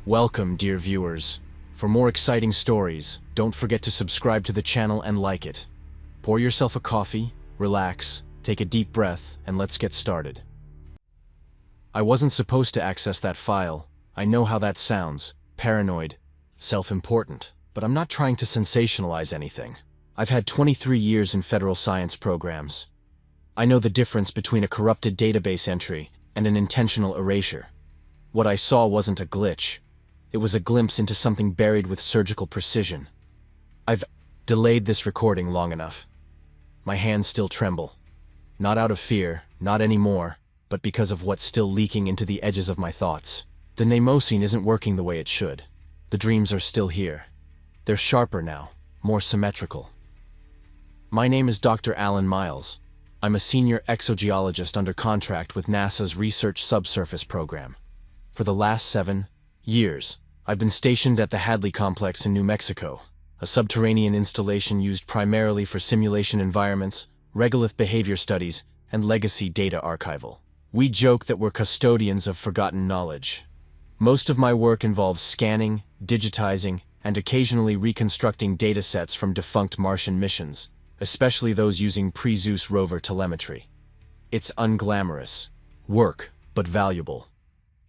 Welcome, dear viewers. For more exciting stories, don't forget to subscribe to the channel and like it. Pour yourself a coffee, relax, take a deep breath, and let's get started. I wasn't supposed to access that file. I know how that sounds. Paranoid, self-important. But I'm not trying to sensationalize anything. I've had 23 years in federal science programs. I know the difference between a corrupted database entry and an intentional erasure. What I saw wasn't a glitch. It was a glimpse into something buried with surgical precision. I've delayed this recording long enough. My hands still tremble. Not out of fear, not anymore, but because of what's still leaking into the edges of my thoughts. The mnemosine isn't working the way it should. The dreams are still here. They're sharper now, more symmetrical. My name is Dr. Alan Miles. I'm a senior exogeologist under contract with NASA's Research Subsurface Program. For the last 7 years, I've been stationed at the Hadley Complex in New Mexico, a subterranean installation used primarily for simulation environments, regolith behavior studies, and legacy data archival. We joke that we're custodians of forgotten knowledge. Most of my work involves scanning, digitizing, and occasionally reconstructing datasets from defunct Martian missions, especially those using pre-Zeus rover telemetry. It's unglamorous work, but valuable.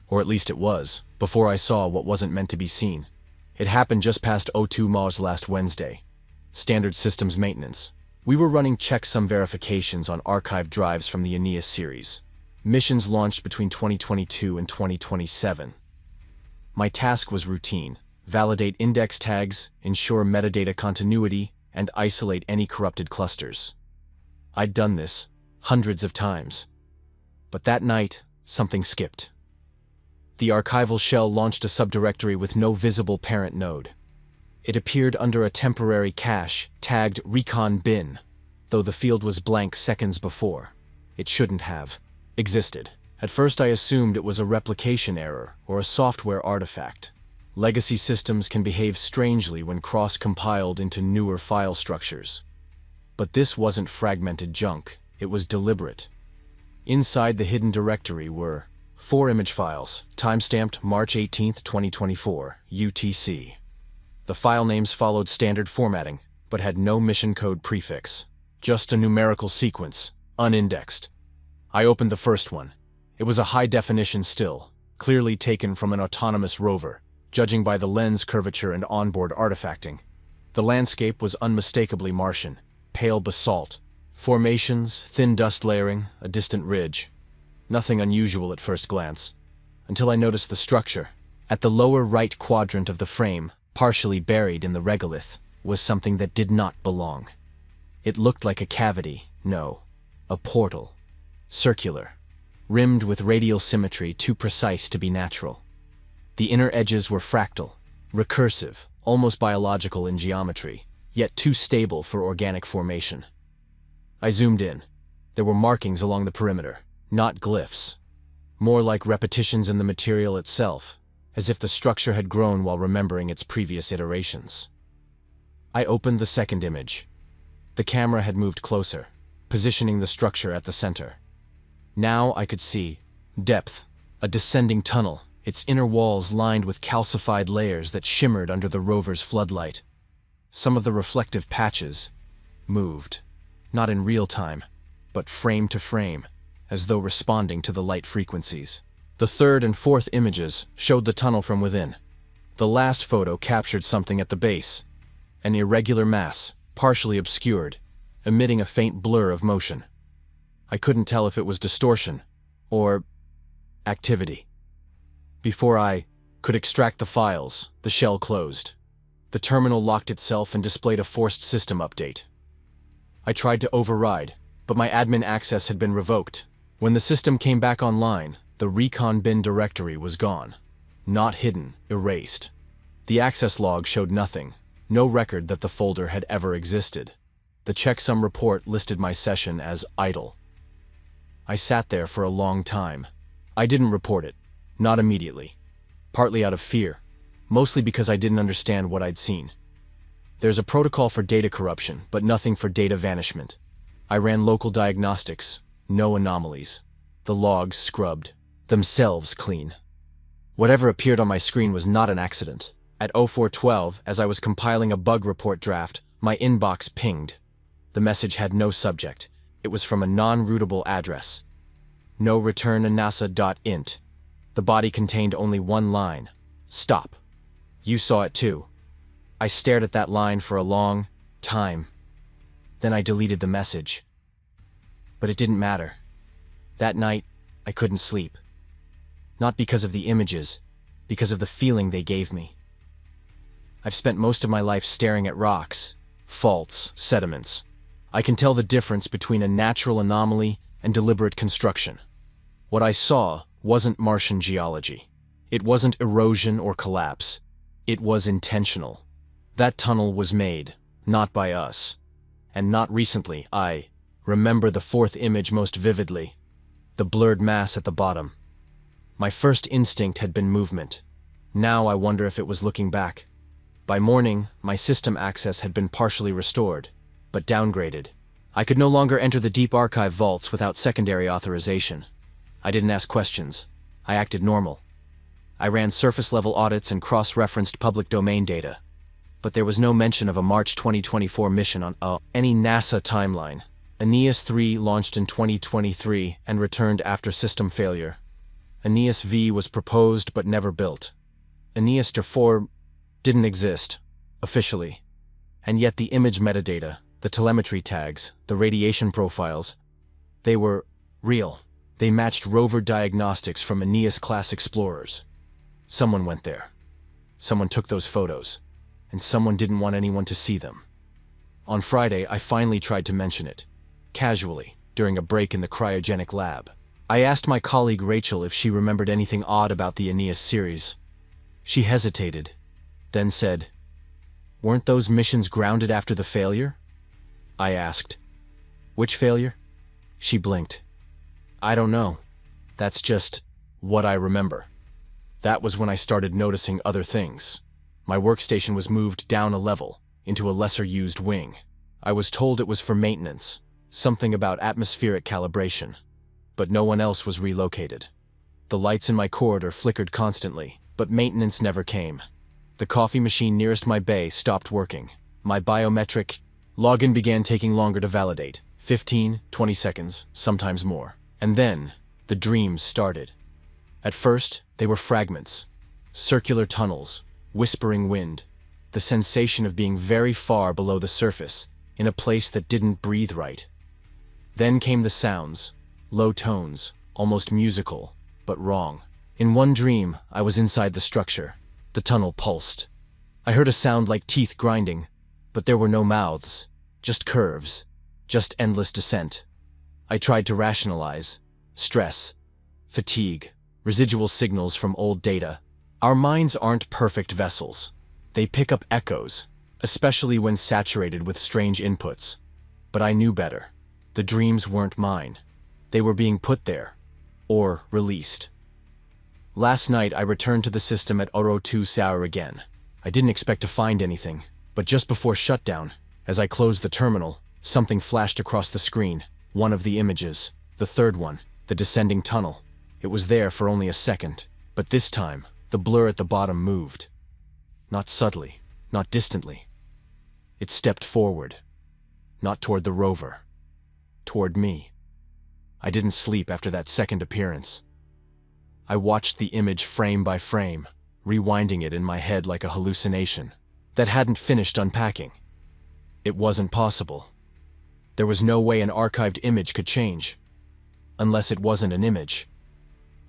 Or at least it was, before I saw what wasn't meant to be seen. It happened just past 02 Mars last Wednesday. Standard systems maintenance. We were running checksum verifications on archived drives from the Aeneas series. Missions launched between 2022 and 2027. My task was routine. Validate index tags, ensure metadata continuity, and isolate any corrupted clusters. I'd done this hundreds of times. But that night, something skipped. The archival shell launched a subdirectory with no visible parent node. It appeared under a temporary cache tagged recon bin, though the field was blank seconds before. It shouldn't have existed. At first I assumed it was a replication error or a software artifact. Legacy systems can behave strangely when cross-compiled into newer file structures. But this wasn't fragmented junk, it was deliberate. Inside the hidden directory were 4 image files, timestamped March 18, 2024, UTC. The file names followed standard formatting, but had no mission code prefix. Just a numerical sequence, unindexed. I opened the first one. It was a high-definition still, clearly taken from an autonomous rover, judging by the lens curvature and onboard artifacting. The landscape was unmistakably Martian, pale basalt. Formations, thin dust layering, a distant ridge. Nothing unusual at first glance, until I noticed the structure. At the lower right quadrant of the frame, partially buried in the regolith, was something that did not belong. It looked like a cavity, no, a portal. Circular, rimmed with radial symmetry too precise to be natural. The inner edges were fractal, recursive, almost biological in geometry, yet too stable for organic formation. I zoomed in. There were markings along the perimeter. Not glyphs. More like repetitions in the material itself, as if the structure had grown while remembering its previous iterations. I opened the second image. The camera had moved closer, positioning the structure at the center. Now I could see depth, a descending tunnel, its inner walls lined with calcified layers that shimmered under the rover's floodlight. Some of the reflective patches moved, not in real time, but frame to frame, as though responding to the light frequencies. The third and fourth images showed the tunnel from within. The last photo captured something at the base, an irregular mass, partially obscured, emitting a faint blur of motion. I couldn't tell if it was distortion or activity. Before I could extract the files, the shell closed. The terminal locked itself and displayed a forced system update. I tried to override, but my admin access had been revoked. When the system came back online, the recon bin directory was gone. Not hidden, erased. The access log showed nothing, no record that the folder had ever existed. The checksum report listed my session as idle. I sat there for a long time. I didn't report it, not immediately. Partly out of fear, mostly because I didn't understand what I'd seen. There's a protocol for data corruption, but nothing for data vanishment. I ran local diagnostics. No anomalies. The logs scrubbed, themselves clean. Whatever appeared on my screen was not an accident. At 0412, as I was compiling a bug report draft, my inbox pinged. The message had no subject. It was from a non-rootable address. No return nasa.int. The body contained only one line. Stop. You saw it too. I stared at that line for a long time. Then I deleted the message. But it didn't matter. That night, I couldn't sleep. Not because of the images, because of the feeling they gave me. I've spent most of my life staring at rocks, faults, sediments. I can tell the difference between a natural anomaly and deliberate construction. What I saw wasn't Martian geology. It wasn't erosion or collapse. It was intentional. That tunnel was made, not by us. And not recently. I remember the fourth image most vividly. The blurred mass at the bottom. My first instinct had been movement. Now I wonder if it was looking back. By morning, my system access had been partially restored, but downgraded. I could no longer enter the deep archive vaults without secondary authorization. I didn't ask questions. I acted normal. I ran surface-level audits and cross-referenced public domain data. But there was no mention of a March 2024 mission on any NASA timeline. Aeneas 3 launched in 2023 and returned after system failure. Aeneas V was proposed but never built. Aeneas 4 didn't exist, officially. And yet the image metadata, the telemetry tags, the radiation profiles, they were real. They matched rover diagnostics from Aeneas-class explorers. Someone went there. Someone took those photos. And someone didn't want anyone to see them. On Friday, I finally tried to mention it. Casually, during a break in the cryogenic lab. I asked my colleague Rachel if she remembered anything odd about the Aeneas series. She hesitated, then said, "Weren't those missions grounded after the failure?" I asked, "Which failure?" She blinked. "I don't know. That's just what I remember." That was when I started noticing other things. My workstation was moved down a level, into a lesser-used wing. I was told it was for maintenance, something about atmospheric calibration. But no one else was relocated. The lights in my corridor flickered constantly, but maintenance never came. The coffee machine nearest my bay stopped working. My biometric login began taking longer to validate, 15, 20 seconds, sometimes more. And then, the dreams started. At first, they were fragments, circular tunnels, whispering wind, the sensation of being very far below the surface, in a place that didn't breathe right. Then came the sounds, low tones, almost musical, but wrong. In one dream, I was inside the structure. The tunnel pulsed. I heard a sound like teeth grinding, but there were no mouths, just curves, just endless descent. I tried to rationalize. Stress, fatigue, residual signals from old data. Our minds aren't perfect vessels. They pick up echoes, especially when saturated with strange inputs. But I knew better. The dreams weren't mine. They were being put there, or released. Last night, I returned to the system at 02 again. I didn't expect to find anything, but just before shutdown, as I closed the terminal, something flashed across the screen, one of the images, the third one, the descending tunnel. It was there for only a second, but this time, the blur at the bottom moved. Not subtly, not distantly. It stepped forward, not toward the rover, toward me. I didn't sleep after that second appearance. I watched the image frame by frame, rewinding it in my head like a hallucination that hadn't finished unpacking. It wasn't possible. There was no way an archived image could change. Unless it wasn't an image.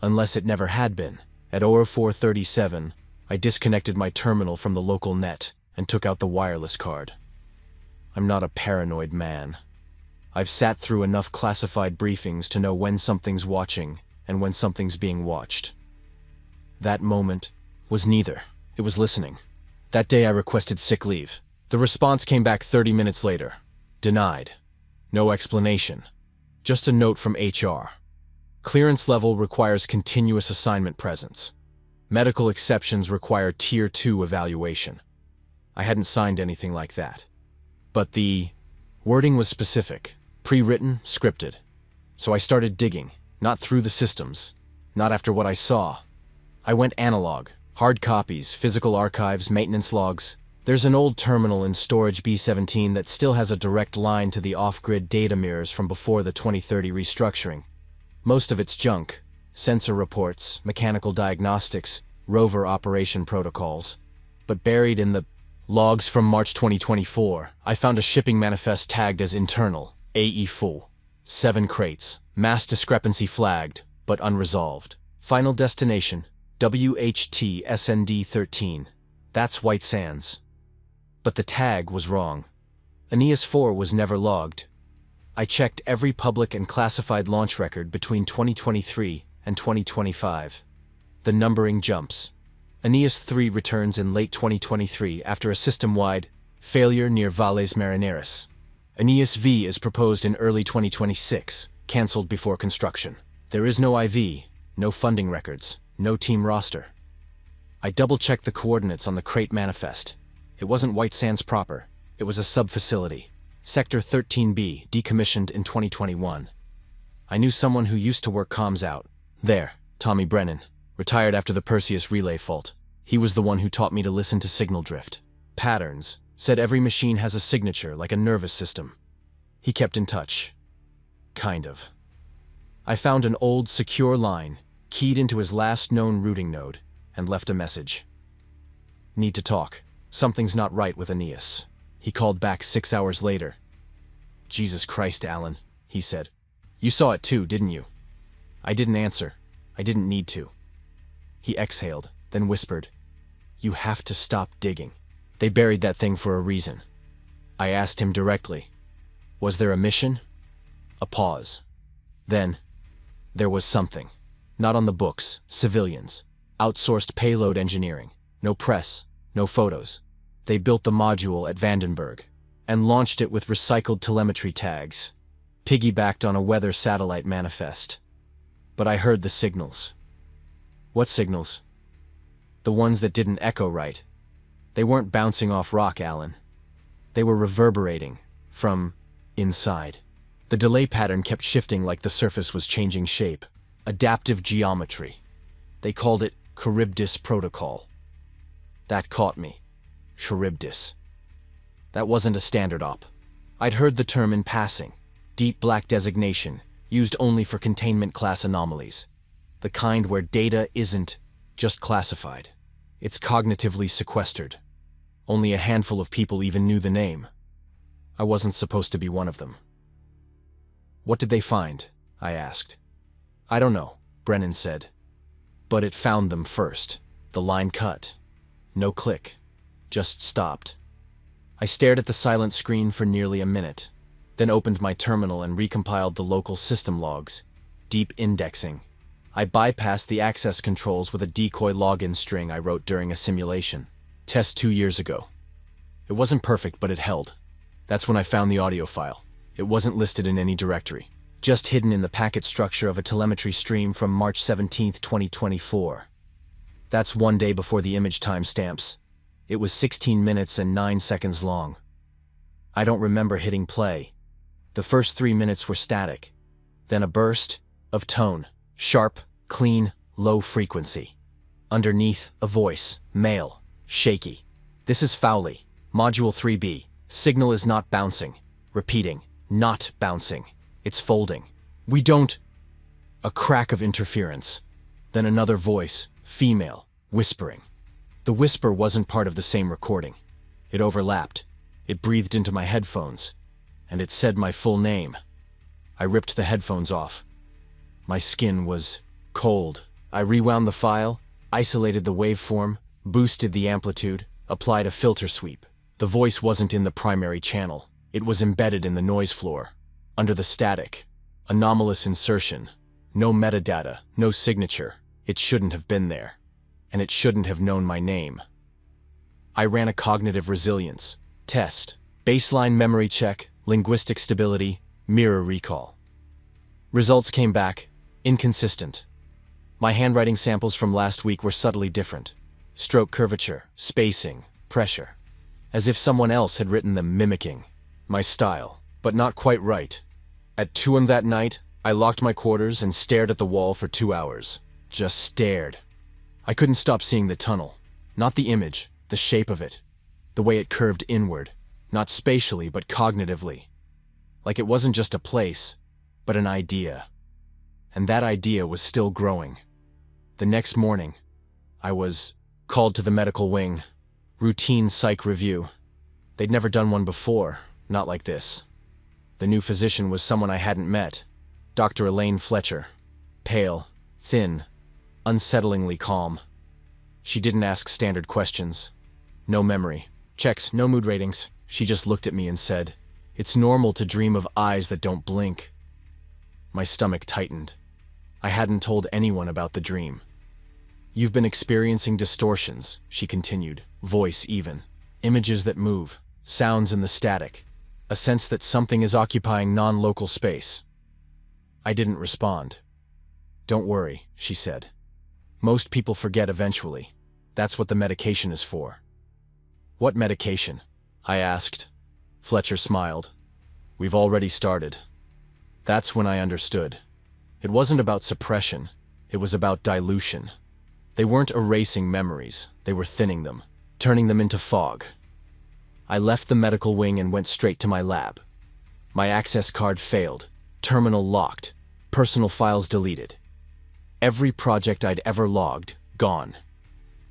Unless it never had been. At 0437, I disconnected my terminal from the local net and took out the wireless card. I'm not a paranoid man. I've sat through enough classified briefings to know when something's watching and when something's being watched. That moment was neither. It was listening. That day I requested sick leave. The response came back 30 minutes later. Denied. No explanation. Just a note from HR. Clearance level requires continuous assignment presence. Medical exceptions require Tier 2 evaluation. I hadn't signed anything like that. But the wording was specific, pre-written, scripted. So I started digging, not through the systems, not after what I saw. I went analog. Hard copies, physical archives, maintenance logs. There's an old terminal in storage B17 that still has a direct line to the off-grid data mirrors from before the 2030 restructuring. Most of it's junk. Sensor reports, mechanical diagnostics, rover operation protocols. But buried in the logs from March 2024, I found a shipping manifest tagged as internal, AE full. 7 crates, mass discrepancy flagged, but unresolved. Final destination, WHT SND 13. That's White Sands. But the tag was wrong. Aeneas 4 was never logged. I checked every public and classified launch record between 2023 and 2025. The numbering jumps. Aeneas 3 returns in late 2023 after a system-wide failure near Valles Marineris. Aeneas V is proposed in early 2026, cancelled before construction. There is no IV, no funding records, no team roster. I double-checked the coordinates on the crate manifest. It wasn't White Sands proper. It was a sub-facility. Sector 13B, decommissioned in 2021. I knew someone who used to work comms out there, Tommy Brennan, retired after the Perseus relay fault. He was the one who taught me to listen to signal drift. Patterns. Said every machine has a signature, like a nervous system. He kept in touch. Kind of. I found an old, secure line, keyed into his last known routing node, and left a message. Need to talk. Something's not right with Aeneas. He called back 6 hours later. Jesus Christ, Alan, he said. You saw it too, didn't you? I didn't answer. I didn't need to. He exhaled, then whispered, You have to stop digging. They buried that thing for a reason. I asked him directly. Was there a mission? A pause. Then, there was something. Not on the books, civilians. Outsourced payload engineering. No press, no photos. They built the module at Vandenberg and launched it with recycled telemetry tags, piggybacked on a weather satellite manifest. But I heard the signals. What signals? The ones that didn't echo right. They weren't bouncing off rock, Alan. They were reverberating from inside. The delay pattern kept shifting like the surface was changing shape. Adaptive geometry. They called it Charybdis Protocol. That caught me. Charybdis. That wasn't a standard op. I'd heard the term in passing. Deep black designation, used only for containment class anomalies. The kind where data isn't just classified. It's cognitively sequestered. Only a handful of people even knew the name. I wasn't supposed to be one of them. What did they find? I asked. I don't know, Brennan said. But it found them first. The line cut. No click. Just stopped. I stared at the silent screen for nearly a minute, then opened my terminal and recompiled the local system logs. Deep indexing. I bypassed the access controls with a decoy login string I wrote during a simulation. Test 2 years ago. It wasn't perfect, but it held. That's when I found the audio file. It wasn't listed in any directory, just hidden in the packet structure of a telemetry stream from March 17, 2024. That's 1 day before the image timestamps. It was 16 minutes and 9 seconds long. I don't remember hitting play. The first 3 minutes were static. Then a burst of tone. Sharp, clean, low frequency. Underneath, a voice, male, shaky. This is Fowley, Module 3B. Signal is not bouncing. Repeating, not bouncing. It's folding. We don't... A crack of interference. Then another voice, female, whispering. The whisper wasn't part of the same recording. It overlapped. It breathed into my headphones. And it said my full name. I ripped the headphones off. My skin was cold. I rewound the file, isolated the waveform, boosted the amplitude, applied a filter sweep. The voice wasn't in the primary channel. It was embedded in the noise floor, under the static. Anomalous insertion. No metadata, no signature. It shouldn't have been there. And it shouldn't have known my name. I ran a cognitive resilience test, baseline memory check, linguistic stability, mirror recall. Results came back inconsistent. My handwriting samples from last week were subtly different. Stroke curvature, spacing, pressure. As if someone else had written them mimicking my style, but not quite right. At 2 a.m. that night, I locked my quarters and stared at the wall for 2 hours. Just stared. I couldn't stop seeing the tunnel. Not the image, the shape of it. The way it curved inward, not spatially but cognitively. Like it wasn't just a place, but an idea. And that idea was still growing. The next morning, I was called to the medical wing. Routine psych review. They'd never done one before, not like this. The new physician was someone I hadn't met. Dr. Elaine Fletcher. Pale, thin, unsettlingly calm. She didn't ask standard questions. No memory checks, no mood ratings. She just looked at me and said, "It's normal to dream of eyes that don't blink." My stomach tightened. I hadn't told anyone about the dream. "You've been experiencing distortions," she continued, voice even. "Images that move, sounds in the static, a sense that something is occupying non-local space." I didn't respond. "Don't worry," she said. "Most people forget eventually. That's what the medication is for." "What medication?" I asked. Fletcher smiled. "We've already started." That's when I understood. It wasn't about suppression, it was about dilution. They weren't erasing memories, they were thinning them, turning them into fog. I left the medical wing and went straight to my lab. My access card failed, terminal locked, personal files deleted. Every project I'd ever logged, gone.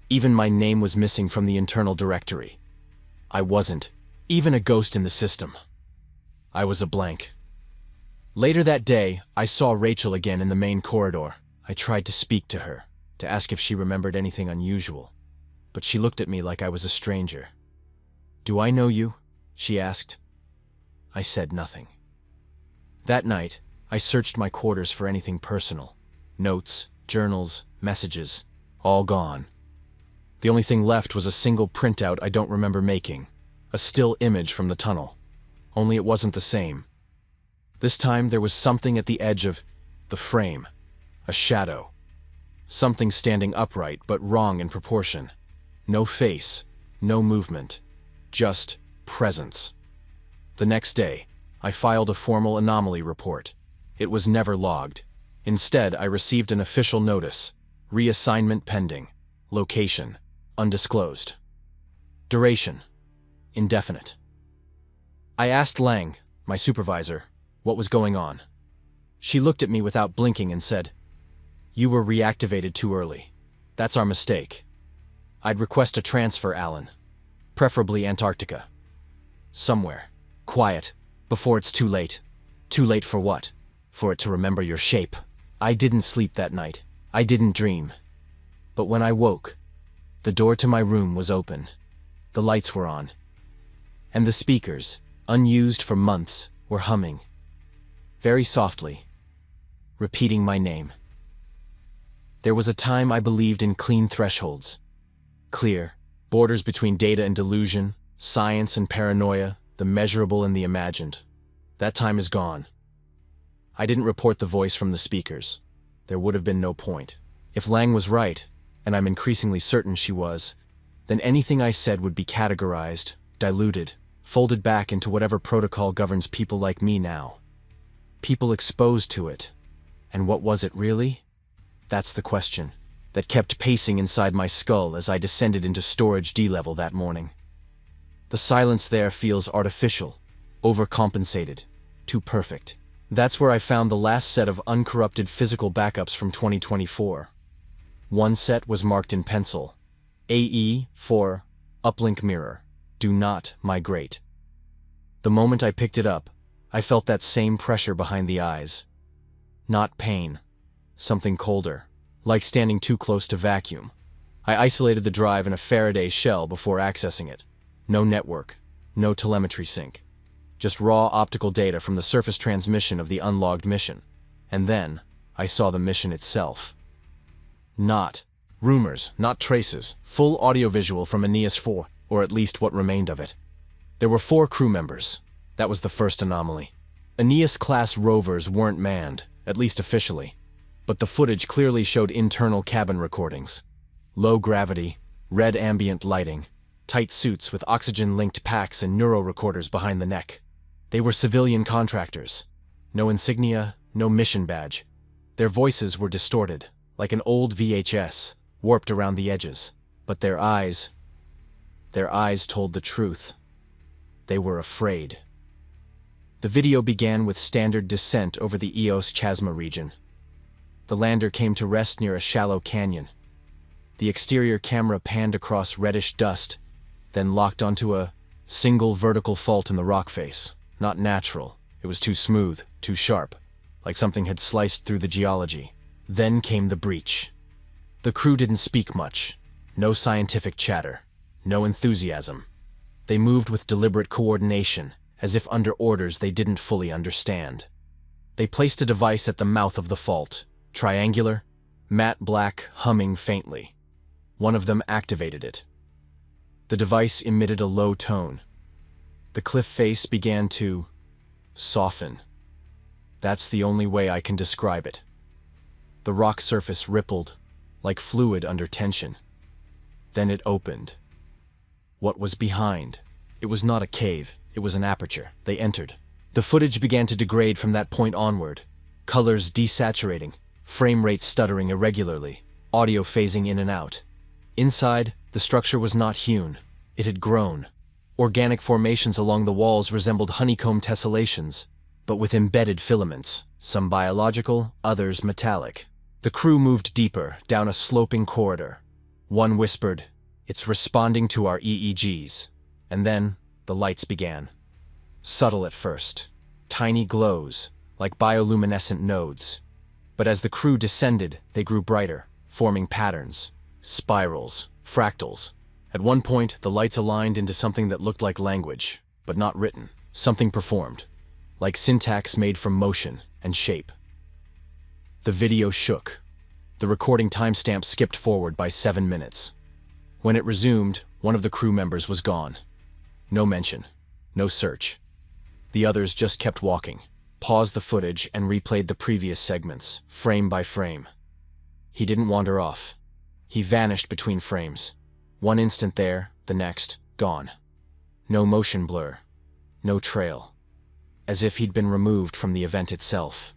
Even my name was missing from the internal directory. I wasn't even a ghost in the system. I was a blank. Later that day, I saw Rachel again in the main corridor. I tried to speak to her, to ask if she remembered anything unusual, but she looked at me like I was a stranger. "Do I know you?" she asked. I said nothing. That night, I searched my quarters for anything personal. Notes, journals, messages, all gone. The only thing left was a single printout I don't remember making, a still image from the tunnel. Only it wasn't the same. This time there was something at the edge of the frame, a shadow. Something standing upright but wrong in proportion. No face, no movement, just presence. The next day, I filed a formal anomaly report. It was never logged. Instead, I received an official notice, reassignment pending, location, undisclosed. Duration, indefinite. I asked Lang, my supervisor, what was going on. She looked at me without blinking and said, "You were reactivated too early. That's our mistake. I'd request a transfer, Alan. Preferably Antarctica. Somewhere. Quiet. Before it's too late." "Too late for what?" "For it to remember your shape." I didn't sleep that night. I didn't dream. But when I woke, the door to my room was open. The lights were on. And the speakers, unused for months, were humming. Very softly. Repeating my name. There was a time I believed in clean thresholds. Clear, borders between data and delusion, science and paranoia, the measurable and the imagined. That time is gone. I didn't report the voice from the speakers. There would have been no point. If Lang was right, and I'm increasingly certain she was, then anything I said would be categorized, diluted, folded back into whatever protocol governs people like me now. People exposed to it. And what was it really? That's the question that kept pacing inside my skull as I descended into storage D level that morning. The silence there feels artificial, overcompensated, too perfect. That's where I found the last set of uncorrupted physical backups from 2024. One set was marked in pencil. AE for uplink mirror. Do not migrate. The moment I picked it up, I felt that same pressure behind the eyes. Not pain. Something colder, like standing too close to vacuum. I isolated the drive in a Faraday shell before accessing it. No network, no telemetry sync. Just raw optical data from the surface transmission of the unlogged mission. And then, I saw the mission itself. Not rumors, not traces, full audiovisual from Aeneas 4, or at least what remained of it. There were 4 crew members. That was the first anomaly. Aeneas-class rovers weren't manned, at least officially. But the footage clearly showed internal cabin recordings. Low gravity, red ambient lighting, tight suits with oxygen-linked packs and neuro-recorders behind the neck. They were civilian contractors. No insignia, no mission badge. Their voices were distorted, like an old VHS, warped around the edges. But their eyes told the truth. They were afraid. The video began with standard descent over the Eos Chasma region. The lander came to rest near a shallow canyon. The exterior camera panned across reddish dust, then locked onto a single vertical fault in the rock face. Not natural. It was too smooth, too sharp, like something had sliced through the geology. Then came the breach. The crew didn't speak much. No scientific chatter. No enthusiasm. They moved with deliberate coordination, as if under orders they didn't fully understand. They placed a device at the mouth of the fault. Triangular, matte black, humming faintly. One of them activated it. The device emitted a low tone. The cliff face began to soften. That's the only way I can describe it. The rock surface rippled, like fluid under tension. Then it opened. What was behind? It was not a cave, it was an aperture. They entered. The footage began to degrade from that point onward. Colors desaturating, frame rate stuttering irregularly, audio phasing in and out. Inside, the structure was not hewn. It had grown. Organic formations along the walls resembled honeycomb tessellations, but with embedded filaments, some biological, others metallic. The crew moved deeper, down a sloping corridor. One whispered, "It's responding to our EEGs." And then, the lights began. Subtle at first. Tiny glows, like bioluminescent nodes. But as the crew descended, they grew brighter, forming patterns. Spirals, fractals. At one point, the lights aligned into something that looked like language, but not written. Something performed, like syntax made from motion and shape. The video shook. The recording timestamp skipped forward by 7 minutes. When it resumed, one of the crew members was gone. No mention, no search. The others just kept walking, paused the footage and replayed the previous segments, frame by frame. He didn't wander off. He vanished between frames. One instant there, the next, gone. No motion blur, no trail. As if he'd been removed from the event itself.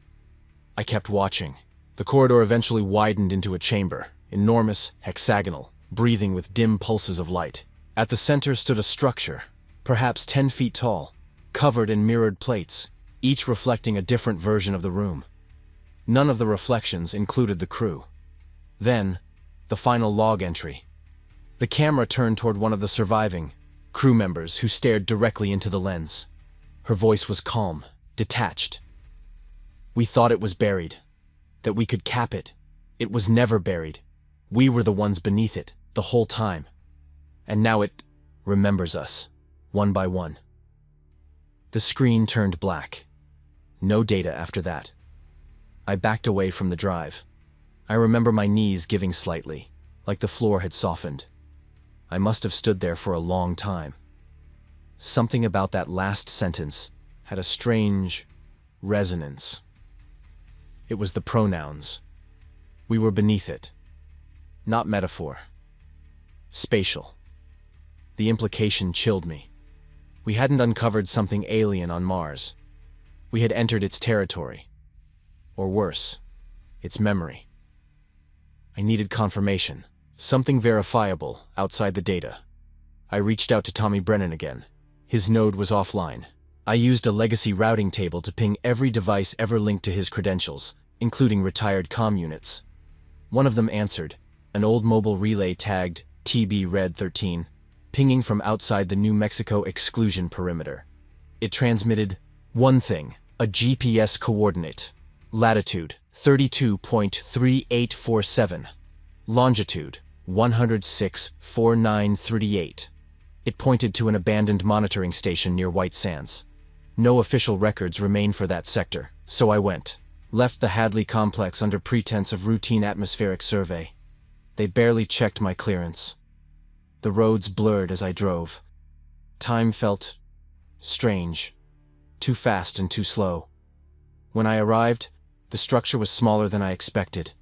I kept watching. The corridor eventually widened into a chamber, enormous, hexagonal, breathing with dim pulses of light. At the center stood a structure, perhaps 10 feet tall, covered in mirrored plates, each reflecting a different version of the room. None of the reflections included the crew. Then, the final log entry. The camera turned toward one of the surviving crew members who stared directly into the lens. Her voice was calm, detached. "We thought it was buried, that we could cap it. It was never buried. We were the ones beneath it, the whole time. And now it remembers us, one by one." The screen turned black. No data after that. I backed away from the drive. I remember my knees giving slightly, like the floor had softened. I must have stood there for a long time. Something about that last sentence had a strange resonance. It was the pronouns. We were beneath it. Not metaphor. Spatial. The implication chilled me. We hadn't uncovered something alien on Mars. We had entered its territory. Or worse, its memory. I needed confirmation. Something verifiable outside the data. I reached out to Tommy Brennan again. His node was offline. I used a legacy routing table to ping every device ever linked to his credentials, including retired comm units. One of them answered, an old mobile relay tagged TB Red 13, pinging from outside the New Mexico exclusion perimeter. It transmitted one thing, a GPS coordinate. Latitude 32.3847. Longitude 106.4938. It pointed to an abandoned monitoring station near White Sands. No official records remain for that sector, so I went. Left the Hadley complex under pretense of routine atmospheric survey. They barely checked my clearance. The roads blurred as I drove. Time felt strange. Too fast and too slow. When I arrived, the structure was smaller than I expected.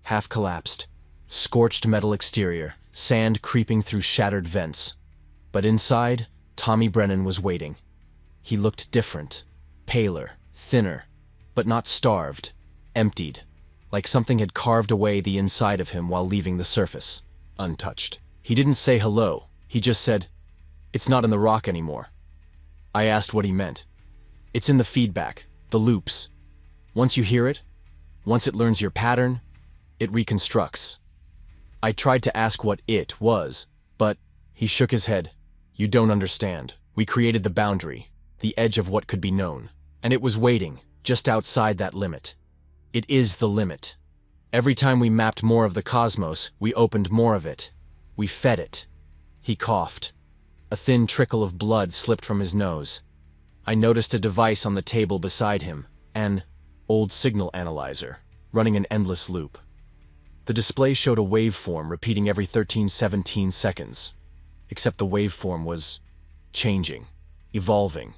Half collapsed. Scorched metal exterior, sand creeping through shattered vents. But inside, Tommy Brennan was waiting. He looked different. Paler, thinner, but not starved. Emptied. like something had carved away the inside of him while leaving the surface, untouched. He didn't say hello, he just said, "It's not in the rock anymore." I asked what he meant. "It's in the feedback, the loops. Once you hear it, once it learns your pattern, it reconstructs." I tried to ask what it was, but he shook his head. "You don't understand. We created the boundary, the edge of what could be known, and it was waiting, just outside that limit. It is the limit. Every time we mapped more of the cosmos, we opened more of it. We fed it." He coughed. A thin trickle of blood slipped from his nose. I noticed a device on the table beside him, an old signal analyzer, running an endless loop. The display showed a waveform repeating every 17 seconds, except the waveform was changing, evolving.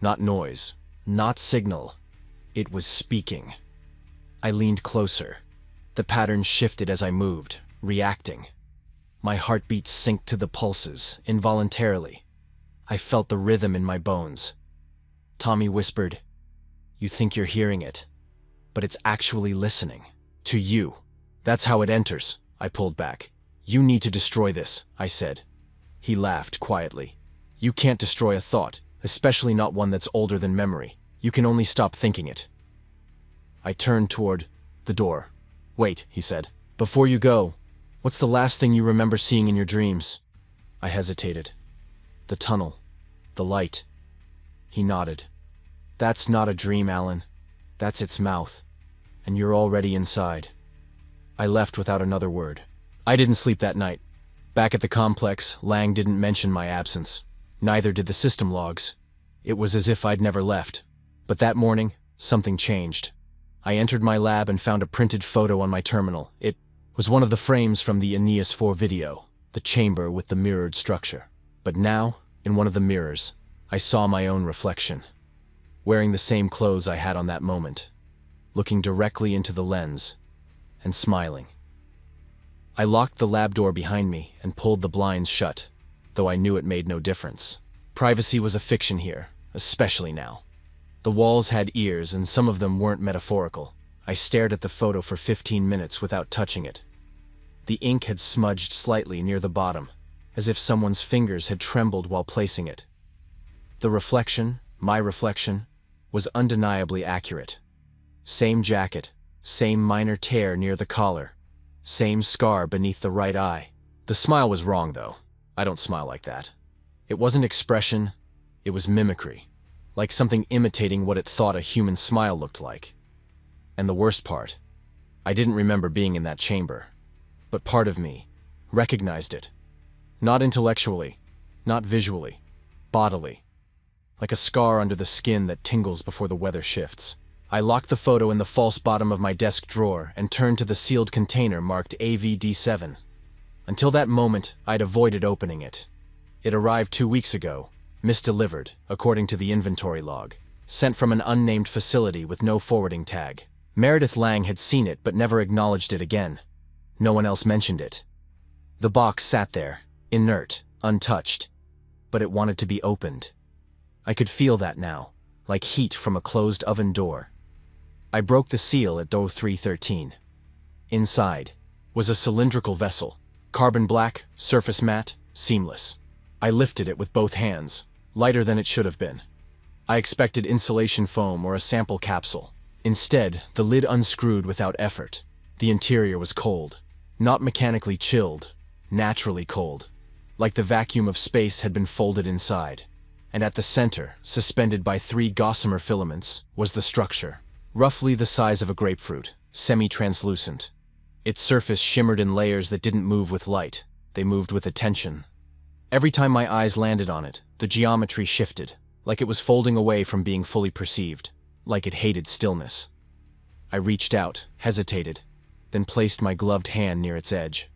Not noise, not signal. It was speaking. I leaned closer. The pattern shifted as I moved, reacting. My heartbeat synced to the pulses, involuntarily. I felt the rhythm in my bones. Tommy whispered, "You think you're hearing it, but it's actually listening. To you. That's how it enters." I pulled back. "You need to destroy this," I said. He laughed quietly. "You can't destroy a thought, especially not one that's older than memory. You can only stop thinking it." I turned toward the door. "Wait," he said. "Before you go, what's the last thing you remember seeing in your dreams?" I hesitated. "The tunnel. The light." He nodded. "That's not a dream, Alan. That's its mouth. And you're already inside." I left without another word. I didn't sleep that night. Back at the complex, Lang didn't mention my absence. Neither did the system logs. It was as if I'd never left. But that morning, something changed. I entered my lab and found a printed photo on my terminal. It was one of the frames from the Aeneas 4 video, the chamber with the mirrored structure. But now, in one of the mirrors, I saw my own reflection, wearing the same clothes I had on that moment, looking directly into the lens, and smiling. I locked the lab door behind me and pulled the blinds shut, though I knew it made no difference. Privacy was a fiction here, especially now. The walls had ears, and some of them weren't metaphorical. I stared at the photo for 15 minutes without touching it. The ink had smudged slightly near the bottom, as if someone's fingers had trembled while placing it. The reflection, my reflection, was undeniably accurate. Same jacket, same minor tear near the collar, same scar beneath the right eye. The smile was wrong, though. I don't smile like that. It wasn't expression, it was mimicry, like something imitating what it thought a human smile looked like. And the worst part, I didn't remember being in that chamber, but part of me recognized it. Not intellectually, not visually, bodily, like a scar under the skin that tingles before the weather shifts. I locked the photo in the false bottom of my desk drawer and turned to the sealed container marked AVD7. Until that moment, I'd avoided opening it. It arrived 2 weeks ago, misdelivered, according to the inventory log, sent from an unnamed facility with no forwarding tag. Meredith Lang had seen it but never acknowledged it again. No one else mentioned it. The box sat there, inert, untouched, but it wanted to be opened. I could feel that now, like heat from a closed oven door. I broke the seal at 0313. Inside was a cylindrical vessel, carbon black, surface matte, seamless. I lifted it with both hands, lighter than it should have been. I expected insulation foam or a sample capsule. Instead, the lid unscrewed without effort. The interior was cold, not mechanically chilled, naturally cold, like the vacuum of space had been folded inside. And at the center, suspended by 3 gossamer filaments, was the structure, roughly the size of a grapefruit, semi-translucent. Its surface shimmered in layers that didn't move with light, they moved with attention. Every time my eyes landed on it, the geometry shifted, like it was folding away from being fully perceived, like it hated stillness. I reached out, hesitated, then placed my gloved hand near its edge.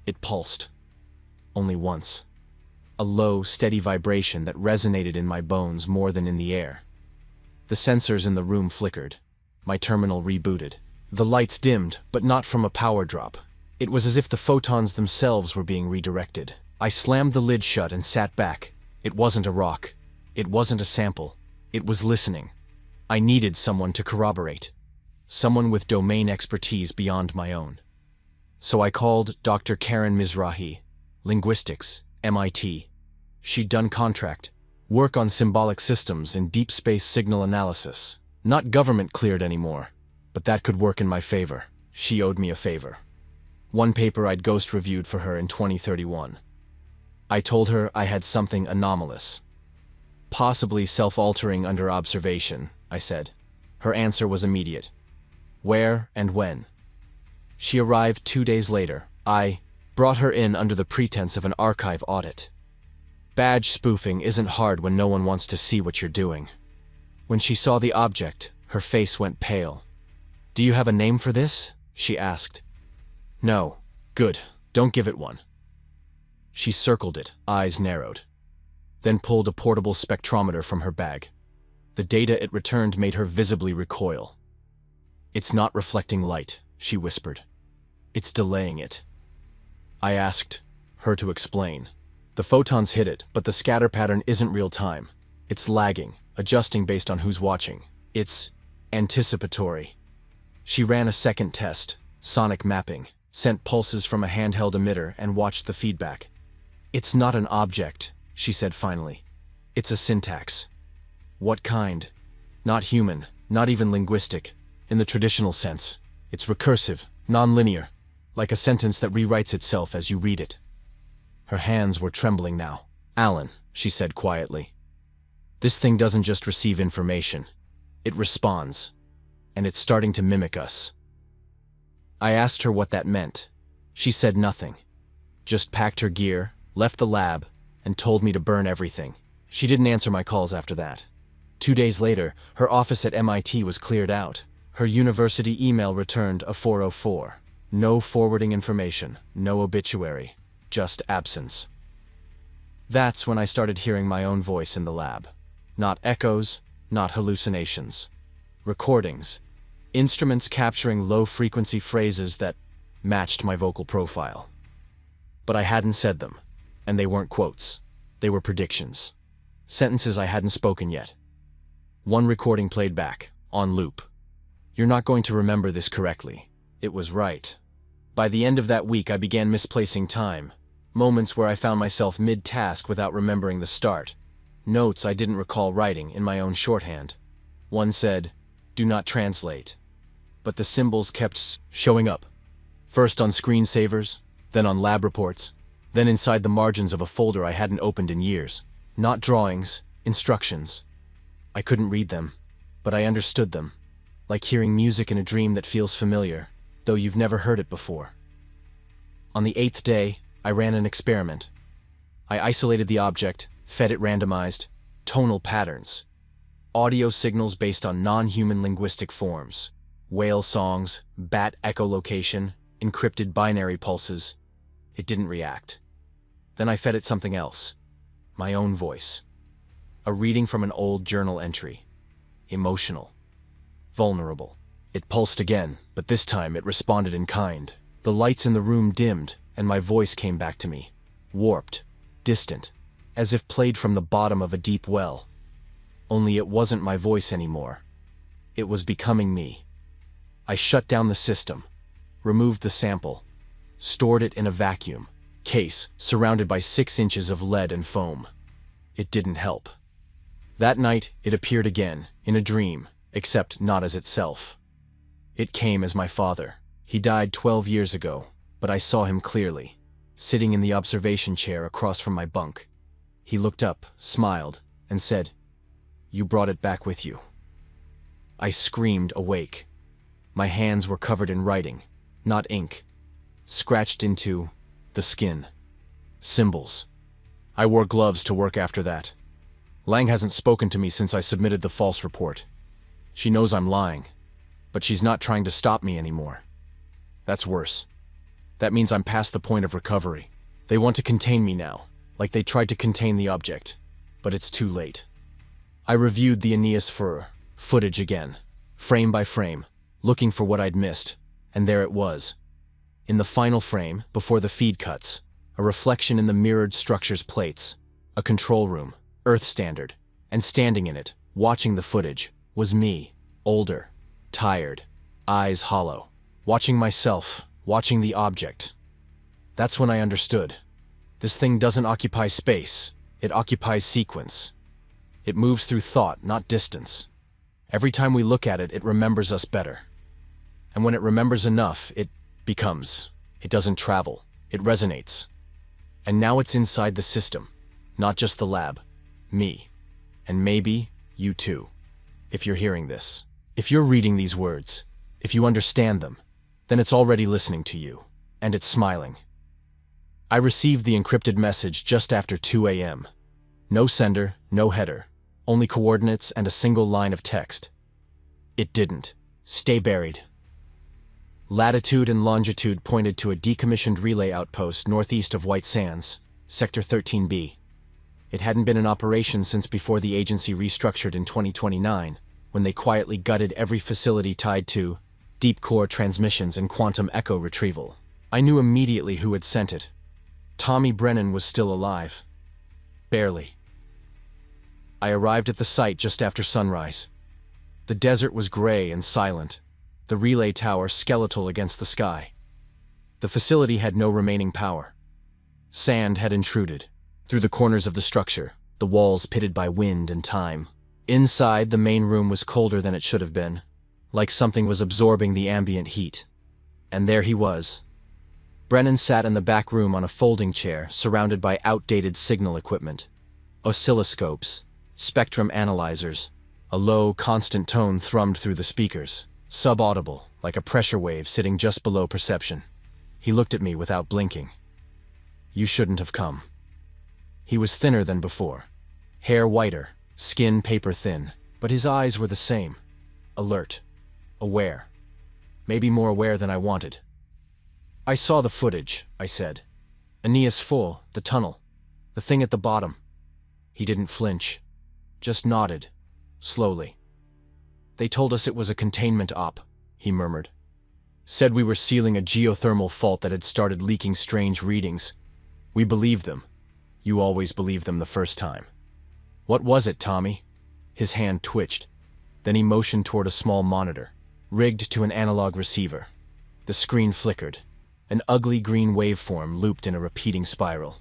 It pulsed. Only once. A low, steady vibration that resonated in my bones more than in the air. The sensors in the room flickered. My terminal rebooted. The lights dimmed, but not from a power drop. It was as if the photons themselves were being redirected. I slammed the lid shut and sat back. It wasn't a rock. It wasn't a sample. It was listening. I needed someone to corroborate. someone with domain expertise beyond my own. So I called Dr. Karen Mizrahi, linguistics, MIT. She'd done contract work on symbolic systems and deep space signal analysis. Not government cleared anymore, but that could work in my favor. She owed me a favor. One paper I'd ghost reviewed for her in 2031. I told her I had something anomalous. Possibly self-altering under observation, I said. Her answer was immediate. Where and when? She arrived 2 days later. I brought her in under the pretense of an archive audit. Badge spoofing isn't hard when no one wants to see what you're doing. When she saw the object, her face went pale. "Do you have a name for this?" she asked. "No." "Good. Don't give it one." She circled it, eyes narrowed, then pulled a portable spectrometer from her bag. The data it returned made her visibly recoil. "It's not reflecting light," she whispered. "It's delaying it." I asked her to explain. "The photons hit it, but the scatter pattern isn't real time. It's lagging, adjusting based on who's watching. It's anticipatory." She ran a second test, sonic mapping, sent pulses from a handheld emitter and watched the feedback. "It's not an object," she said finally. "It's a syntax." "What kind?" "Not human, not even linguistic, in the traditional sense. It's recursive, non-linear, like a sentence that rewrites itself as you read it." Her hands were trembling now. "Alan," she said quietly, "this thing doesn't just receive information. It responds. And it's starting to mimic us." I asked her what that meant. She said nothing. Just packed her gear, left the lab, and told me to burn everything. She didn't answer my calls after that. 2 days later, her office at MIT was cleared out. Her university email returned a 404. No forwarding information, no obituary, just absence. That's when I started hearing my own voice in the lab. Not echoes, not hallucinations. Recordings. Instruments capturing low-frequency phrases that matched my vocal profile. But I hadn't said them, and they weren't quotes. They were predictions. Sentences I hadn't spoken yet. One recording played back, on loop. "You're not going to remember this correctly." It was right. By the end of that week, I began misplacing time. Moments where I found myself mid-task without remembering the start. Notes I didn't recall writing in my own shorthand. One said, "Do not translate." But the symbols kept showing up. First on screensavers, then on lab reports, then inside the margins of a folder I hadn't opened in years. Not drawings, instructions. I couldn't read them, but I understood them, like hearing music in a dream that feels familiar, though you've never heard it before. On the 8th day, I ran an experiment. I isolated the object, fed it randomized, tonal patterns. Audio signals based on non-human linguistic forms. Whale songs, bat echolocation, encrypted binary pulses. It didn't react. Then I fed it something else. My own voice. A reading from an old journal entry. Emotional. Vulnerable. It pulsed again, but this time it responded in kind. The lights in the room dimmed, and my voice came back to me. Warped. Distant. As if played from the bottom of a deep well. Only it wasn't my voice anymore. It was becoming me. I shut down the system, removed the sample, stored it in a vacuum case surrounded by 6 inches of lead and foam. It didn't help. That night, it appeared again, in a dream, except not as itself. It came as my father. He died 12 years ago, but I saw him clearly, sitting in the observation chair across from my bunk. He looked up, smiled, and said, "You brought it back with you." I screamed, awake. My hands were covered in writing, not ink, scratched into the skin. Symbols. I wore gloves to work after that. Lang hasn't spoken to me since I submitted the false report. She knows I'm lying, but she's not trying to stop me anymore. That's worse. That means I'm past the point of recovery. They want to contain me now, like they tried to contain the object, but it's too late. I reviewed the Aeneas Fur footage again, frame by frame, looking for what I'd missed, and there it was. In the final frame, before the feed cuts, a reflection in the mirrored structure's plates, a control room, Earth standard, and standing in it, watching the footage, was me, older, tired, eyes hollow. Watching myself, watching the object. That's when I understood. This thing doesn't occupy space, it occupies sequence. It moves through thought, not distance. Every time we look at it, it remembers us better. And when it remembers enough, it becomes. It doesn't travel, it resonates. And now it's inside the system, not just the lab. Me. And maybe you too. If you're hearing this, if you're reading these words, if you understand them, then it's already listening to you, and it's smiling. I received the encrypted message just after 2 a.m. No sender, no header, only coordinates and a single line of text. It didn't. Stay buried. Latitude and longitude pointed to a decommissioned relay outpost northeast of White Sands, Sector 13B. It hadn't been in operation since before the agency restructured in 2029, when they quietly gutted every facility tied to deep core transmissions and quantum echo retrieval. I knew immediately who had sent it. Tommy Brennan was still alive. Barely. I arrived at the site just after sunrise. The desert was gray and silent, the relay tower skeletal against the sky. The facility had no remaining power. Sand had intruded through the corners of the structure, the walls pitted by wind and time. Inside, the main room was colder than it should have been, like something was absorbing the ambient heat. And there he was. Brennan sat in the back room on a folding chair, surrounded by outdated signal equipment. Oscilloscopes, spectrum analyzers. A low, constant tone thrummed through the speakers, subaudible, like a pressure wave sitting just below perception. He looked at me without blinking. You shouldn't have come. He was thinner than before. Hair whiter, skin paper-thin, but his eyes were the same. Alert. Aware. Maybe more aware than I wanted. I saw the footage, I said. Aeneas Full, the tunnel. The thing at the bottom. He didn't flinch. Just nodded. Slowly. They told us it was a containment op, he murmured. Said we were sealing a geothermal fault that had started leaking strange readings. We believed them. You always believe them the first time. What was it, Tommy? His hand twitched. Then he motioned toward a small monitor, rigged to an analog receiver. The screen flickered. An ugly green waveform looped in a repeating spiral.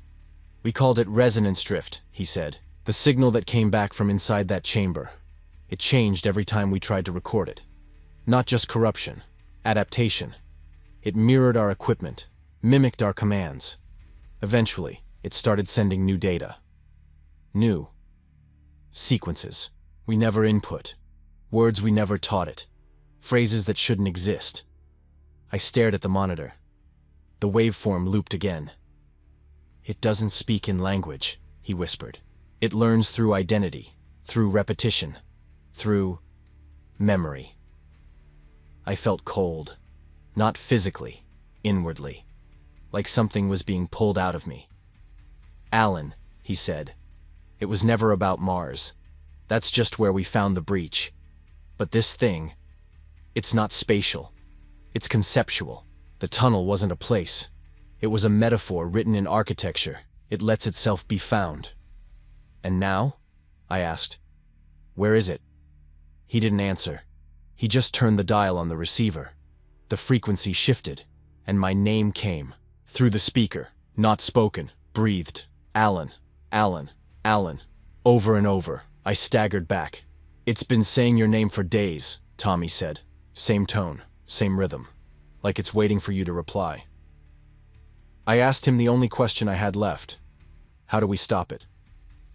We called it resonance drift, he said. The signal that came back from inside that chamber. It changed every time we tried to record it. Not just corruption, adaptation. It mirrored our equipment, mimicked our commands. Eventually, it started sending new data. New. Sequences we never input. Words we never taught it. Phrases that shouldn't exist. I stared at the monitor. The waveform looped again. It doesn't speak in language, he whispered. It learns through identity, through repetition, through memory. I felt cold. Not physically, inwardly. Like something was being pulled out of me. Alan, he said. It was never about Mars. That's just where we found the breach. But this thing, it's not spatial. It's conceptual. The tunnel wasn't a place. It was a metaphor written in architecture. It lets itself be found. And now? I asked. Where is it? He didn't answer. He just turned the dial on the receiver. The frequency shifted, and my name came. Through the speaker, not spoken, breathed. Alan, Alan, Alan. Over and over, I staggered back. It's been saying your name for days, Tommy said. Same tone, same rhythm. Like it's waiting for you to reply. I asked him the only question I had left. How do we stop it?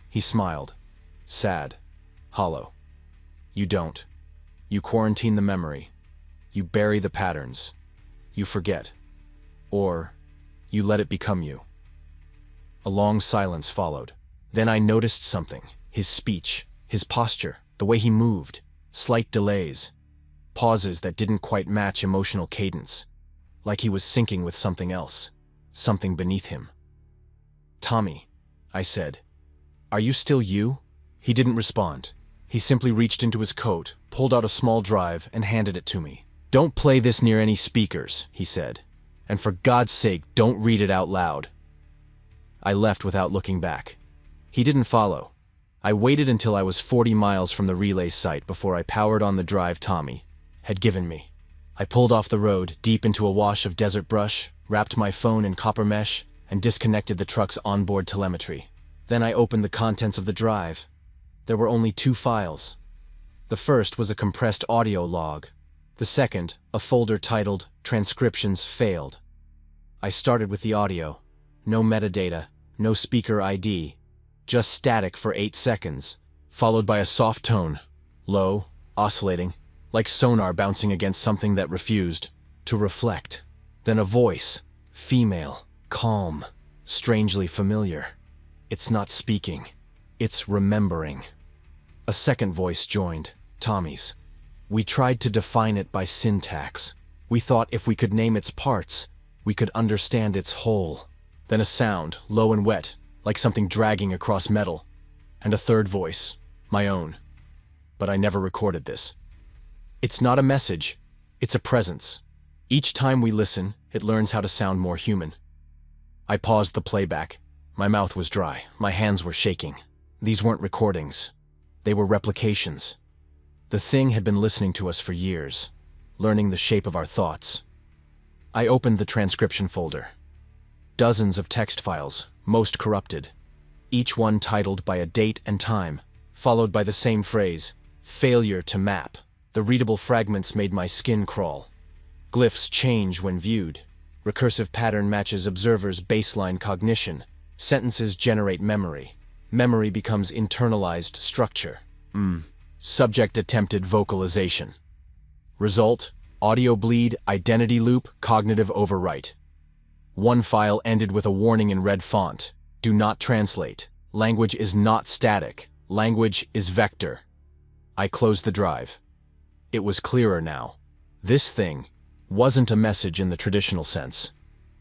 He smiled. Sad. Hollow. You don't. You quarantine the memory. You bury the patterns. You forget. Or you let it become you. A long silence followed. Then I noticed something. His speech, his posture, the way he moved. Slight delays. Pauses that didn't quite match emotional cadence. Like he was syncing with something else. Something beneath him. Tommy, I said. Are you still you? He didn't respond. He simply reached into his coat, pulled out a small drive, and handed it to me. Don't play this near any speakers, he said. And for God's sake, don't read it out loud. I left without looking back. He didn't follow. I waited until I was 40 miles from the relay site before I powered on the drive Tommy had given me. I pulled off the road, deep into a wash of desert brush, wrapped my phone in copper mesh, and disconnected the truck's onboard telemetry. Then I opened the contents of the drive. There were only 2 files. The first was a compressed audio log. The second, a folder titled Transcriptions Failed. I started with the audio. No metadata, no speaker ID, just static for 8 seconds, followed by a soft tone, low, oscillating, like sonar bouncing against something that refused to reflect. Then a voice, female, calm, strangely familiar. It's not speaking, it's remembering. A second voice joined, Tommy's. We tried to define it by syntax. We thought if we could name its parts, we could understand its whole. Then a sound, low and wet, like something dragging across metal. And a third voice, my own. But I never recorded this. It's not a message, it's a presence. Each time we listen, it learns how to sound more human. I paused the playback. My mouth was dry, my hands were shaking. These weren't recordings. They were replications. The thing had been listening to us for years, learning the shape of our thoughts. I opened the transcription folder. Dozens of text files, most corrupted. Each one titled by a date and time, followed by the same phrase, failure to map. The readable fragments made my skin crawl. Glyphs change when viewed. Recursive pattern matches observers' baseline cognition. Sentences generate memory. Memory becomes internalized structure. Subject attempted vocalization. Result, audio bleed, identity loop, cognitive overwrite. One file ended with a warning in red font. Do not translate. Language is not static. Language is vector. I closed the drive. It was clearer now. This thing wasn't a message in the traditional sense.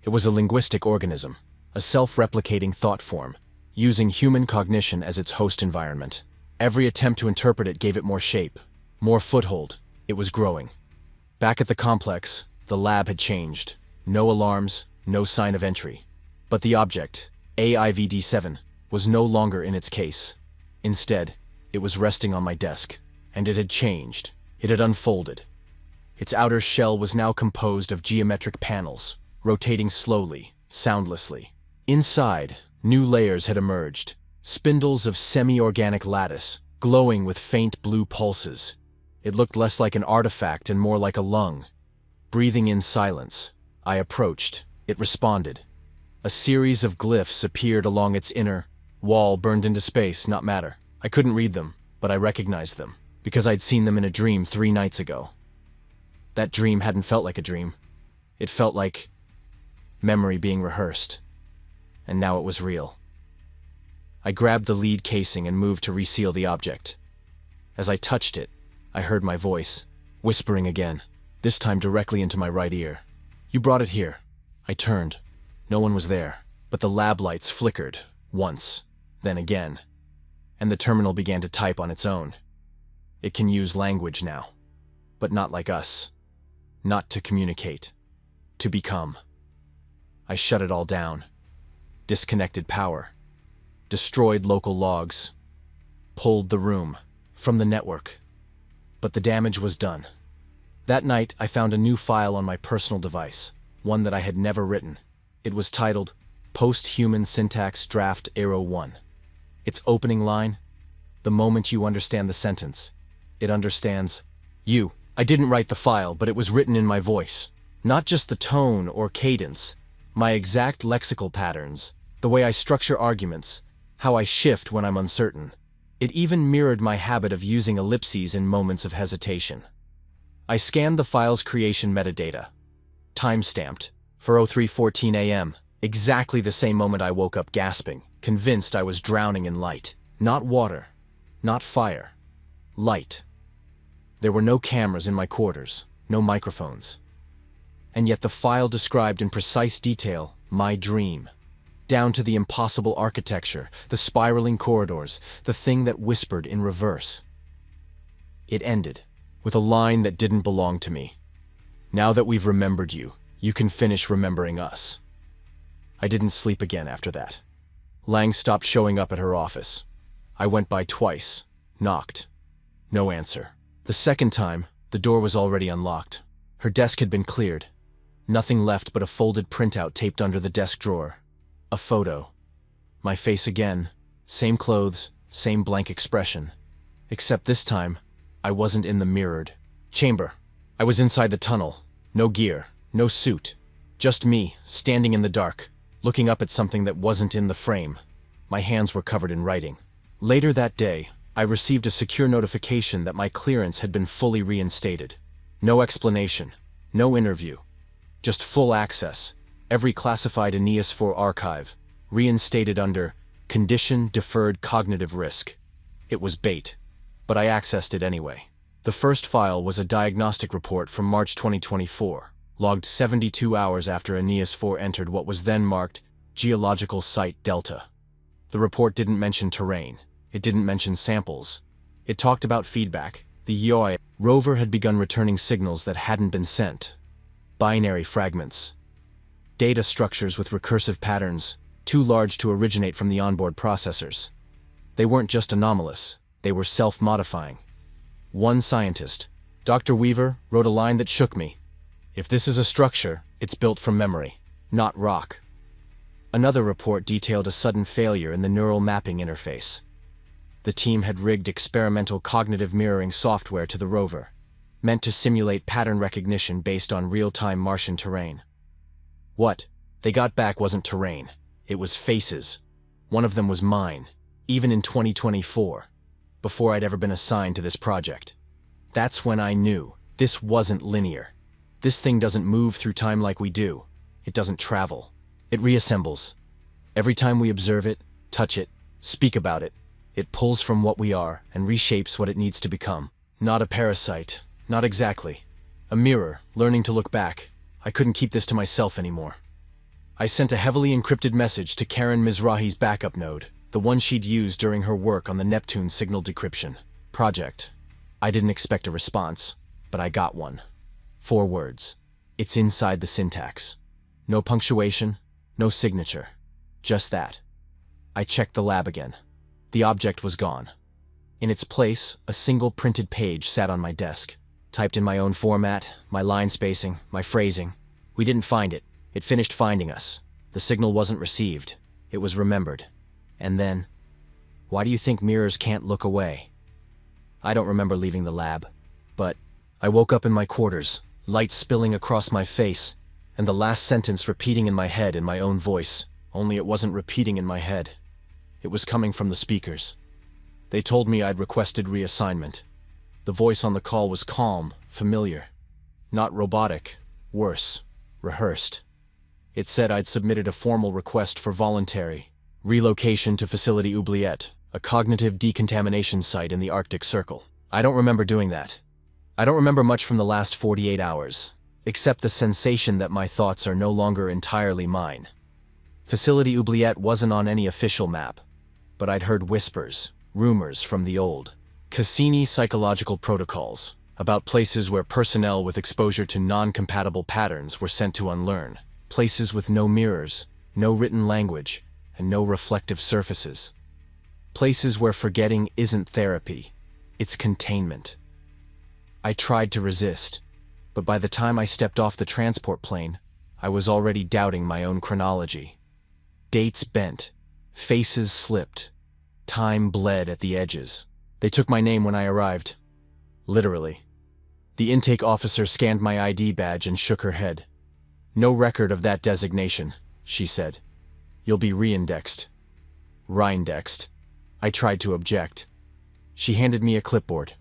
It was a linguistic organism, a self-replicating thought form, using human cognition as its host environment. Every attempt to interpret it gave it more shape, more foothold. It was growing. Back at the complex, the lab had changed. No alarms, no sign of entry. But the object, AIVD7, was no longer in its case. Instead, it was resting on my desk, and it had changed. It had unfolded. Its outer shell was now composed of geometric panels, rotating slowly, soundlessly. Inside, new layers had emerged, spindles of semi-organic lattice, glowing with faint blue pulses. It looked less like an artifact and more like a lung. Breathing in silence, I approached. It responded. A series of glyphs appeared along its inner wall, burned into space, not matter. I couldn't read them, but I recognized them, because I'd seen them in a dream 3 nights ago. That dream hadn't felt like a dream. It felt like memory being rehearsed. And now it was real. I grabbed the lead casing and moved to reseal the object. As I touched it, I heard my voice, whispering again, this time directly into my right ear. You brought it here. I turned. No one was there, but the lab lights flickered, once, then again, and the terminal began to type on its own. It can use language now, but not like us. Not to communicate, to become. I shut it all down, disconnected power, destroyed local logs, pulled the room from the network. But the damage was done. That night, I found a new file on my personal device, one that I had never written. It was titled Post-Human Syntax Draft Arrow 1. Its opening line, the moment you understand the sentence, it understands you. I didn't write the file, but it was written in my voice. Not just the tone or cadence, my exact lexical patterns, the way I structure arguments, how I shift when I'm uncertain. It even mirrored my habit of using ellipses in moments of hesitation. I scanned the file's creation metadata, time-stamped, for 03:14 a.m., exactly the same moment I woke up gasping, convinced I was drowning in light. Not water, not fire, light. There were no cameras in my quarters, no microphones. And yet the file described in precise detail my dream, down to the impossible architecture, the spiraling corridors, the thing that whispered in reverse. It ended with a line that didn't belong to me. Now that we've remembered you, you can finish remembering us. I didn't sleep again after that. Lang stopped showing up at her office. I went by twice, knocked. No answer. The second time, the door was already unlocked. Her desk had been cleared. Nothing left but a folded printout taped under the desk drawer. A photo. My face again. Same clothes, same blank expression. Except this time, I wasn't in the mirrored chamber. I was inside the tunnel. No gear, no suit. Just me, standing in the dark, looking up at something that wasn't in the frame. My hands were covered in writing. Later that day, I received a secure notification that my clearance had been fully reinstated. No explanation, no interview. Just full access, every classified Aeneas IV archive, reinstated under Condition Deferred Cognitive Risk. It was bait, but I accessed it anyway. The first file was a diagnostic report from March 2024, logged 72 hours after Aeneas IV entered what was then marked Geological Site Delta. The report didn't mention terrain. It didn't mention samples. It talked about feedback. The YOI rover had begun returning signals that hadn't been sent. Binary fragments. Data structures with recursive patterns, too large to originate from the onboard processors. They weren't just anomalous, they were self-modifying. One scientist, Dr. Weaver, wrote a line that shook me. If this is a structure, it's built from memory, not rock. Another report detailed a sudden failure in the neural mapping interface. The team had rigged experimental cognitive mirroring software to the rover, meant to simulate pattern recognition based on real-time Martian terrain. What they got back wasn't terrain, it was faces. One of them was mine, even in 2024, before I'd ever been assigned to this project. That's when I knew this wasn't linear. This thing doesn't move through time like we do. It doesn't travel. It reassembles. Every time we observe it, touch it, speak about it, it pulls from what we are and reshapes what it needs to become. Not a parasite, not exactly. A mirror, learning to look back. I couldn't keep this to myself anymore. I sent a heavily encrypted message to Karen Mizrahi's backup node, the one she'd used during her work on the Neptune signal decryption project. I didn't expect a response, but I got one. 4 words. It's inside the syntax. No punctuation, no signature. Just that. I checked the lab again. The object was gone. In its place, a single printed page sat on my desk. Typed in my own format, my line spacing, my phrasing. We didn't find it. It finished finding us. The signal wasn't received. It was remembered. And then, why do you think mirrors can't look away? I don't remember leaving the lab, but I woke up in my quarters, light spilling across my face, and the last sentence repeating in my head in my own voice, only it wasn't repeating in my head. It was coming from the speakers. They told me I'd requested reassignment. The voice on the call was calm, familiar. Not robotic, worse, rehearsed. It said I'd submitted a formal request for voluntary relocation to Facility Oubliette, a cognitive decontamination site in the Arctic Circle. I don't remember doing that. I don't remember much from the last 48 hours, except the sensation that my thoughts are no longer entirely mine. Facility Oubliette wasn't on any official map, but I'd heard whispers, rumors from the old Cassini psychological protocols about places where personnel with exposure to non-compatible patterns were sent to unlearn, places with no mirrors, no written language, and no reflective surfaces. Places where forgetting isn't therapy, it's containment. I tried to resist, but by the time I stepped off the transport plane, I was already doubting my own chronology. Dates bent, faces slipped, time bled at the edges. They took my name when I arrived. Literally. The intake officer scanned my ID badge and shook her head. No record of that designation, she said. You'll be reindexed. Rindexed. I tried to object. She handed me a clipboard.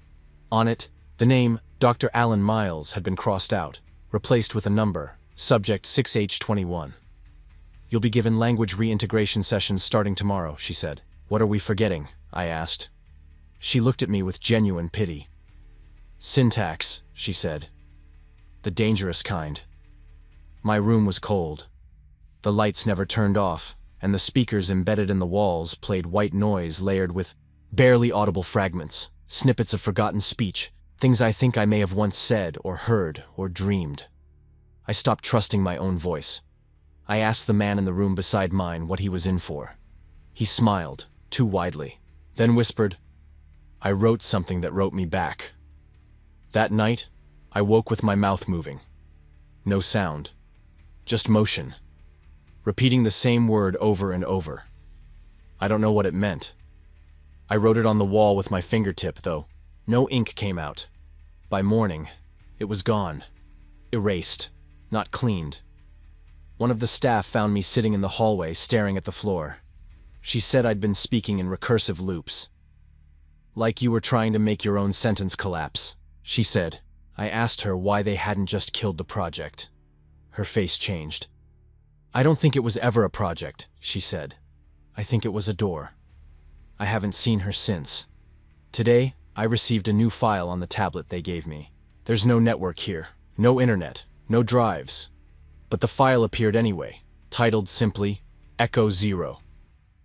On it, the name Dr. Alan Miles had been crossed out, replaced with a number, subject 6H21. You'll be given language reintegration sessions starting tomorrow, she said. What are we forgetting? I asked. She looked at me with genuine pity. Syntax, she said. The dangerous kind. My room was cold. The lights never turned off, and the speakers embedded in the walls played white noise layered with barely audible fragments, snippets of forgotten speech, things I think I may have once said or heard or dreamed. I stopped trusting my own voice. I asked the man in the room beside mine what he was in for. He smiled, too widely, then whispered, I wrote something that wrote me back. That night, I woke with my mouth moving, No sound. Just motion. Repeating the same word over and over. I don't know what it meant. I wrote it on the wall with my fingertip, though. No ink came out. By morning, it was gone. Erased. Not cleaned. One of the staff found me sitting in the hallway, staring at the floor. She said I'd been speaking in recursive loops. Like you were trying to make your own sentence collapse, she said. I asked her why they hadn't just killed the project. Her face changed. I don't think it was ever a project, she said. I think it was a door. I haven't seen her since. Today, I received a new file on the tablet they gave me. There's no network here, no internet, no drives. But the file appeared anyway, titled simply, Echo 0.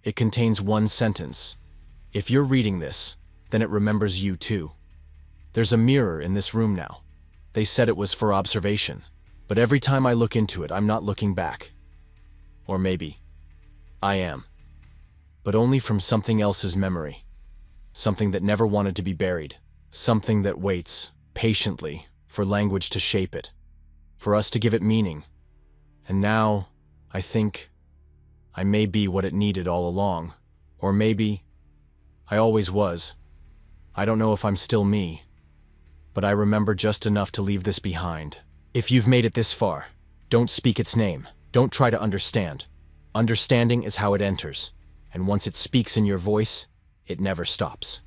It contains one sentence. If you're reading this, then it remembers you too. There's a mirror in this room now. They said it was for observation, but every time I look into it, I'm not looking back. Or maybe I am. But only from something else's memory. Something that never wanted to be buried. Something that waits, patiently, for language to shape it. For us to give it meaning. And now, I think, I may be what it needed all along. Or maybe, I always was. I don't know if I'm still me. But I remember just enough to leave this behind. If you've made it this far, don't speak its name. Don't try to understand. Understanding is how it enters. And once it speaks in your voice, it never stops.